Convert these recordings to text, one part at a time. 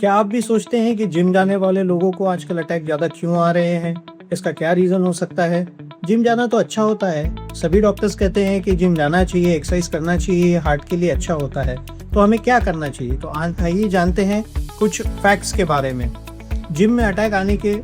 क्या आप भी सोचते हैं कि जिम जाने वाले लोगों को आजकल अटैक ज़्यादा क्यों आ रहे हैं? इसका क्या रीज़न हो सकता है? जिम जाना तो अच्छा होता है। सभी डॉक्टर्स कहते हैं कि जिम जाना चाहिए, एक्सरसाइज करना चाहिए, हार्ट के लिए अच्छा होता है। तो हमें क्या करना चाहिए? तो आइए जानते हैं कुछ फैक्ट्स के बारे में। जिम में अटैक आने के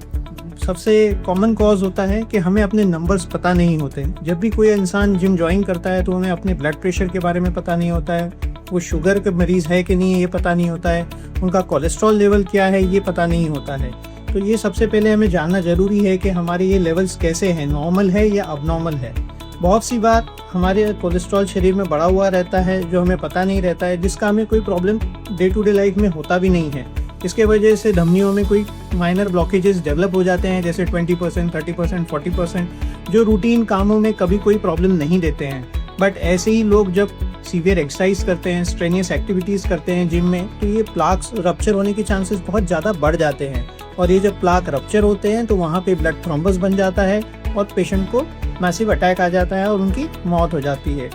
सबसे कॉमन कॉज होता है कि हमें अपने नंबर्स पता नहीं होते। जब भी कोई इंसान जिम ज्वाइन करता है तो उन्हें अपने ब्लड प्रेशर के बारे में पता नहीं होता है, वो शुगर के मरीज़ है कि नहीं है ये पता नहीं होता है, उनका कोलेस्ट्रॉल लेवल क्या है ये पता नहीं होता है। तो ये सबसे पहले हमें जानना ज़रूरी है कि हमारे ये लेवल्स कैसे हैं, नॉर्मल है या अबनॉर्मल है। बहुत सी बार हमारे कोलेस्ट्रॉल शरीर में बढ़ा हुआ रहता है जो हमें पता नहीं रहता है, जिसका हमें कोई problem day to day life में होता भी नहीं है। इसके वजह से धमनियों में कोई माइनर ब्लॉकेजेस डेवलप हो जाते हैं, जैसे 20%, 30%, 40%, जो रूटीन कामों में कभी कोई प्रॉब्लम नहीं देते हैं। बट ऐसे ही लोग जब सीवियर एक्सरसाइज करते हैं, स्ट्रेनियस एक्टिविटीज़ करते हैं जिम में, तो ये प्लाक्स रप्चर होने के चांसेस बहुत ज़्यादा बढ़ जाते हैं। और ये जब प्लाक रप्चर होते हैं तो वहाँ पे ब्लड थ्रोम्बस बन जाता है और पेशेंट को मैसिव अटैक आ जाता है और उनकी मौत हो जाती है।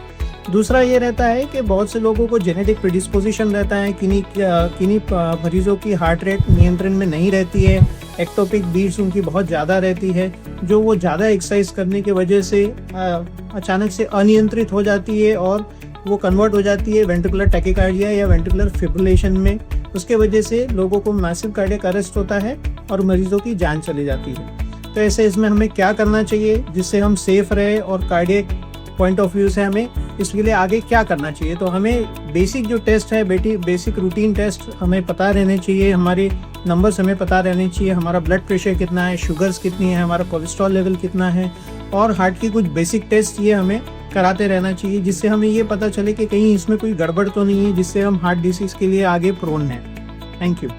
दूसरा ये रहता है कि बहुत से लोगों को जेनेटिक प्रेडिस्पोजिशन रहता है, किन्हीं मरीज़ों की हार्ट रेट नियंत्रण में नहीं रहती है, एक्टोपिक बीट्स उनकी बहुत ज़्यादा रहती है, जो वो ज़्यादा एक्सरसाइज करने की वजह से अचानक से अनियंत्रित हो जाती है और वो कन्वर्ट हो जाती है वेंट्रिकुलर टैकीकार्डिया या वेंट्रिकुलर फिब्रिलेशन में। उसके वजह से लोगों को मैसिव कार्डियक अरेस्ट होता है और मरीजों की जान चली जाती है। तो ऐसे इसमें हमें क्या करना चाहिए जिससे हम सेफ रहे और कार्डियक पॉइंट ऑफ व्यू से हमें इसके लिए आगे क्या करना चाहिए? तो हमें बेसिक जो टेस्ट है बेसिक रूटीन टेस्ट हमें पता रहने चाहिए, हमारे नंबर्स हमें पता रहने चाहिए, हमारा ब्लड प्रेशर कितना है, शुगर्स कितनी है, हमारा कोलेस्ट्रॉल लेवल कितना है, और हार्ट की कुछ बेसिक टेस्ट ये हमें कराते रहना चाहिए, जिससे हमें ये पता चले कि कहीं इसमें कोई गड़बड़ तो नहीं है जिससे हम हार्ट डिसीज़ के लिए आगे प्रोन हैं। Thank you.